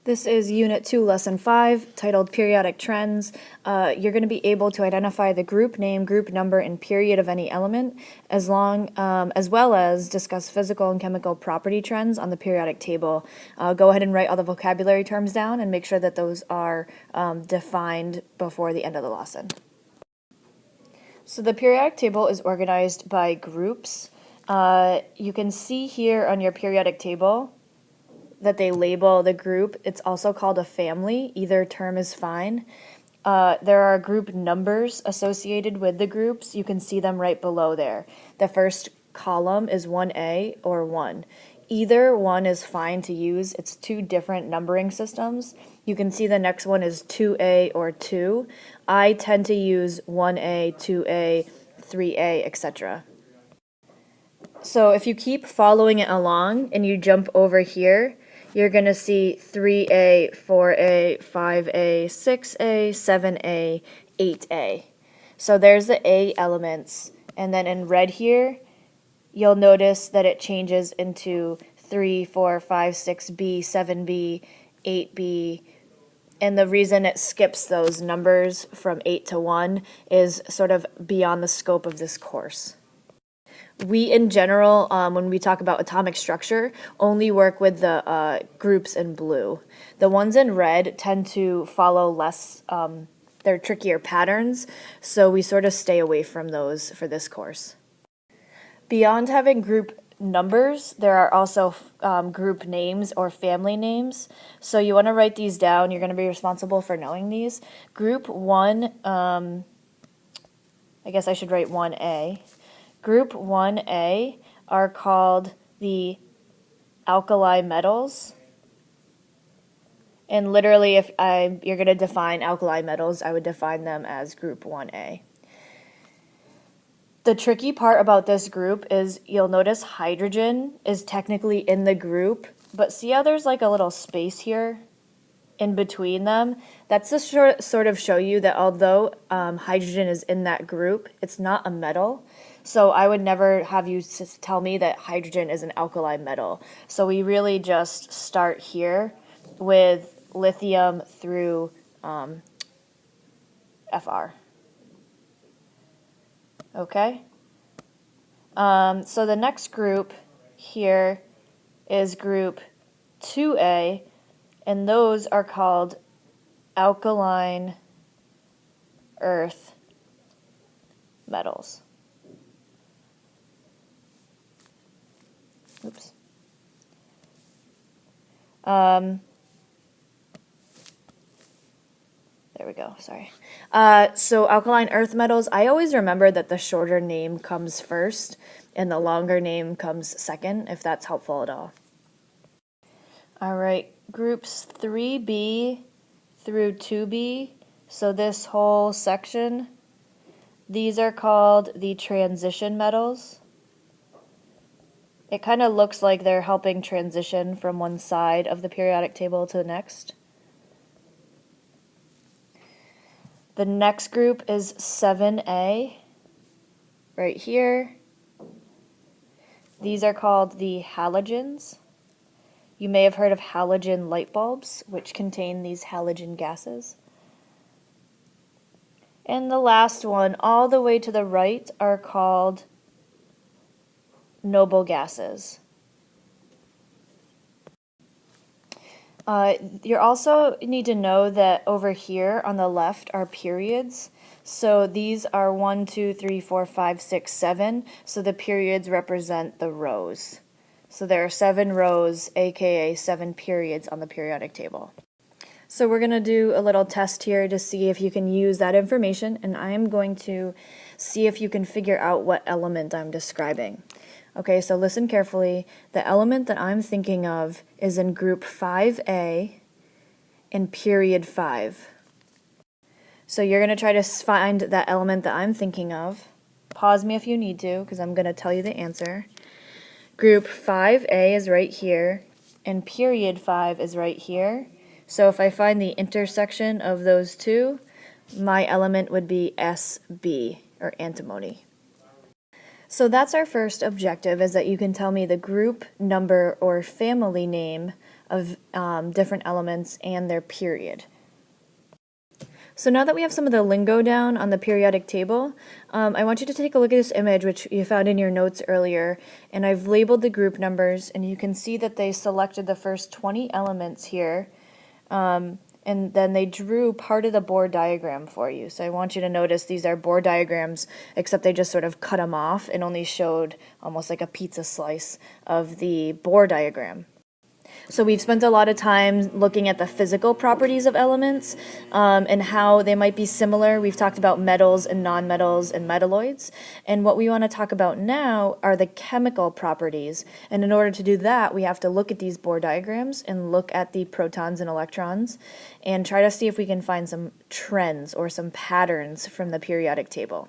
This is Unit 2, Lesson 5, titled Periodic Trends. You're going to be able to identify the group name, group number, and period of any element, as well as discuss physical and chemical property trends on the periodic table. Go ahead and write all the vocabulary terms down and make sure that those are defined before the end of the lesson. So the periodic table is organized by groups. You can see here on your periodic table that they label the group. It's also called a family. Either term is fine. There are group numbers associated with the groups. You can see them right below there. The first column is 1A or 1. Either one is fine to use. It's two different numbering systems. You can see the next one is 2A or 2. I tend to use 1A, 2A, 3A, etc. So if you keep following it along and you jump over here, you're going to see 3A, 4A, 5A, 6A, 7A, 8A. So there's the A elements. And then in red here, you'll notice that it changes into 3, 4, 5, 6B, 7B, 8B. And the reason it skips those numbers from 8 to 1 is sort of beyond the scope of this course. We, in general, when we talk about atomic structure, only work with the groups in blue. The ones in red tend to follow less, they're trickier patterns, so we sort of stay away from those for this course. Beyond having group numbers, there are also group names or family names. So you want to write these down. You're going to be responsible for knowing these. Group 1, I guess I should write 1A. Group 1A are called the alkali metals. And literally, if you're going to define alkali metals, I would define them as group 1A. The tricky part about this group is you'll notice hydrogen is technically in the group, but see how there's like a little space here in between them? That's to sort of show you that although hydrogen is in that group, it's not a metal. So I would never have you tell me that hydrogen is an alkali metal. So we really just start here with lithium through Fr. Okay? So the next group here is group 2A, and those are called alkaline earth metals. Oops. There we go, sorry. So alkaline earth metals, I always remember that the shorter name comes first and the longer name comes second, if that's helpful at all. All right, groups 3B through 2B, so this whole section, these are called the transition metals. It kind of looks like they're helping transition from one side of the periodic table to the next. The next group is 7A, right here. These are called the halogens. You may have heard of halogen light bulbs, which contain these halogen gases. And the last one, all the way to the right, are called noble gases. You also need to know that over here on the left are periods. So these are 1, 2, 3, 4, 5, 6, 7. So the periods represent the rows. So there are 7 rows, aka 7 periods on the periodic table. So we're going to do a little test here to see if you can use that information, and I am going to see if you can figure out what element I'm describing. Okay, so listen carefully. The element that I'm thinking of is in group 5A in period 5. So you're going to try to find that element that I'm thinking of. Pause me if you need to, because I'm going to tell you the answer. Group 5A is right here, and period 5 is right here. So if I find the intersection of those two, my element would be SB, or antimony. So that's our first objective, is that you can tell me the group number or family name of different elements and their period. So now that we have some of the lingo down on the periodic table, I want you to take a look at this image, which you found in your notes earlier, and I've labeled the group numbers, and you can see that they selected the first 20 elements here, and then they drew part of the Bohr diagram for you. So I want you to notice these are Bohr diagrams, except they just sort of cut them off and only showed almost like a pizza slice of the Bohr diagram. So we've spent a lot of time looking at the physical properties of elements and how they might be similar. We've talked about metals and nonmetals and metalloids. And what we want to talk about now are the chemical properties. And in order to do that, we have to look at these Bohr diagrams and look at the protons and electrons and try to see if we can find some trends or some patterns from the periodic table.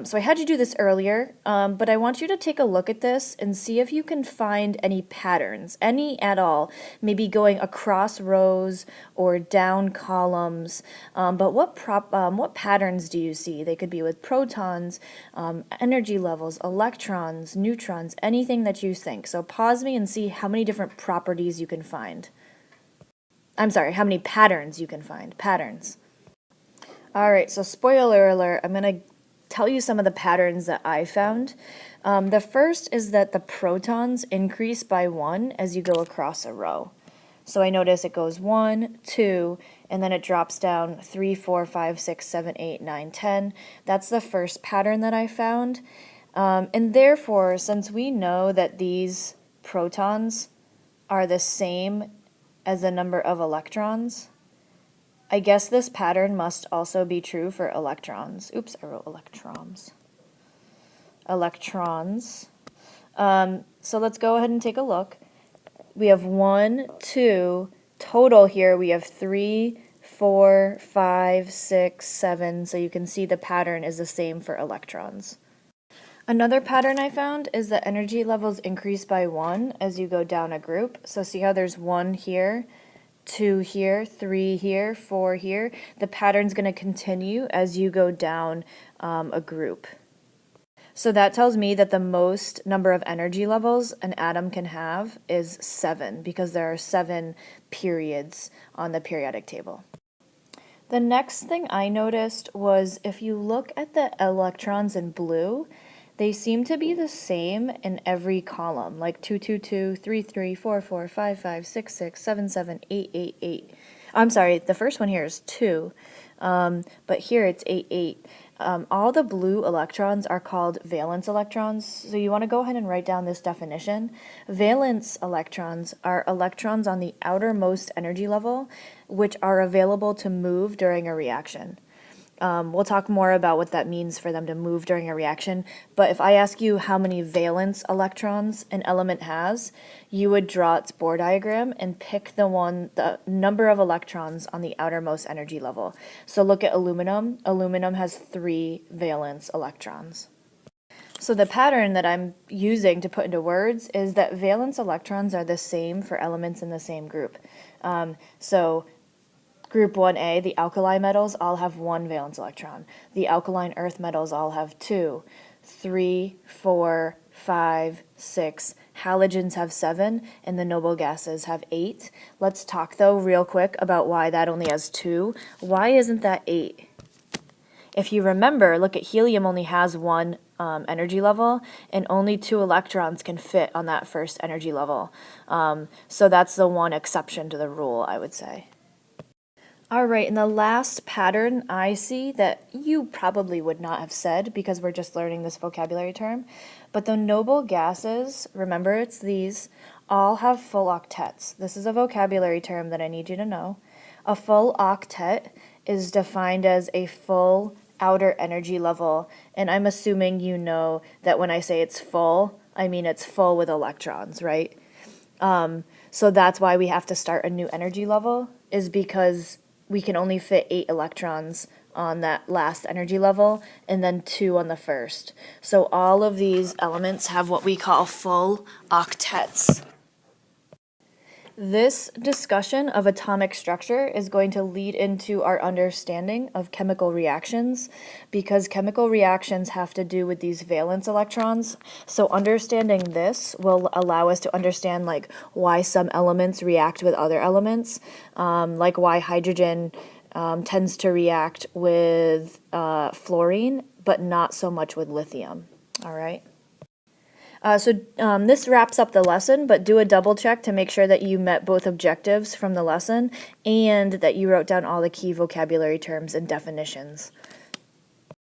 So I had you do this earlier, but I want you to take a look at this and see if you can find any patterns, any at all, maybe going across rows or down columns. But what patterns do you see? They could be with protons, energy levels, electrons, neutrons, anything that you think. So pause me and see how many different properties you can find. I'm sorry, how many patterns you can find. Patterns. All right, so spoiler alert, I'm going to tell you some of the patterns that I found. The first is that the protons increase by 1 as you go across a row. So I notice it goes 1, 2, and then it drops down 3, 4, 5, 6, 7, 8, 9, 10. That's the first pattern that I found. And therefore, since we know that these protons are the same as the number of electrons, I guess this pattern must also be true for electrons. Oops, I wrote electrons. Electrons. So let's go ahead and take a look. We have 1, 2, total here we have 3, 4, 5, 6, 7. So you can see the pattern is the same for electrons. Another pattern I found is that energy levels increase by 1 as you go down a group. So see how there's 1 here, 2 here, 3 here, 4 here. The pattern's going to continue as you go down a group. So that tells me that the most number of energy levels an atom can have is 7, because there are 7 periods on the periodic table. The next thing I noticed was if you look at the electrons in blue, they seem to be the same in every column, like 2, 2, 2, 3, 3, 4, 4, 5, 5, 6, 6, 7, 7, 8, 8, 8. I'm sorry, the first one here is 2, but here it's 8, 8. All the blue electrons are called valence electrons, so you want to go ahead and write down this definition. Valence electrons are electrons on the outermost energy level, which are available to move during a reaction. We'll talk more about what that means for them to move during a reaction, but if I ask you how many valence electrons an element has, you would draw its Bohr diagram and pick the number of electrons on the outermost energy level. So look at aluminum. Aluminum has 3 valence electrons. So the pattern that I'm using to put into words is that valence electrons are the same for elements in the same group. So Group 1A, the alkali metals, all have 1 valence electron. The alkaline earth metals all have 2, 3, 4, 5, 6. Halogens have 7, and the noble gases have 8. Let's talk, though, real quick about why that only has 2. Why isn't that 8? If you remember, look at helium only has 1 energy level, and only 2 electrons can fit on that first energy level. So that's the one exception to the rule, I would say. All right, and the last pattern I see that you probably would not have said because we're just learning this vocabulary term, but the noble gases, remember it's these, all have full octets. This is a vocabulary term that I need you to know. A full octet is defined as a full outer energy level, and I'm assuming you know that when I say it's full, I mean it's full with electrons, right? So that's why we have to start a new energy level, is because we can only fit 8 electrons on that last energy level and then 2 on the first. So all of these elements have what we call full octets. This discussion of atomic structure is going to lead into our understanding of chemical reactions, because chemical reactions have to do with these valence electrons. So understanding this will allow us to understand like why some elements react with other elements, like why hydrogen tends to react with fluorine, but not so much with lithium. All right. This wraps up the lesson, but do a double check to make sure that you met both objectives from the lesson and that you wrote down all the key vocabulary terms and definitions.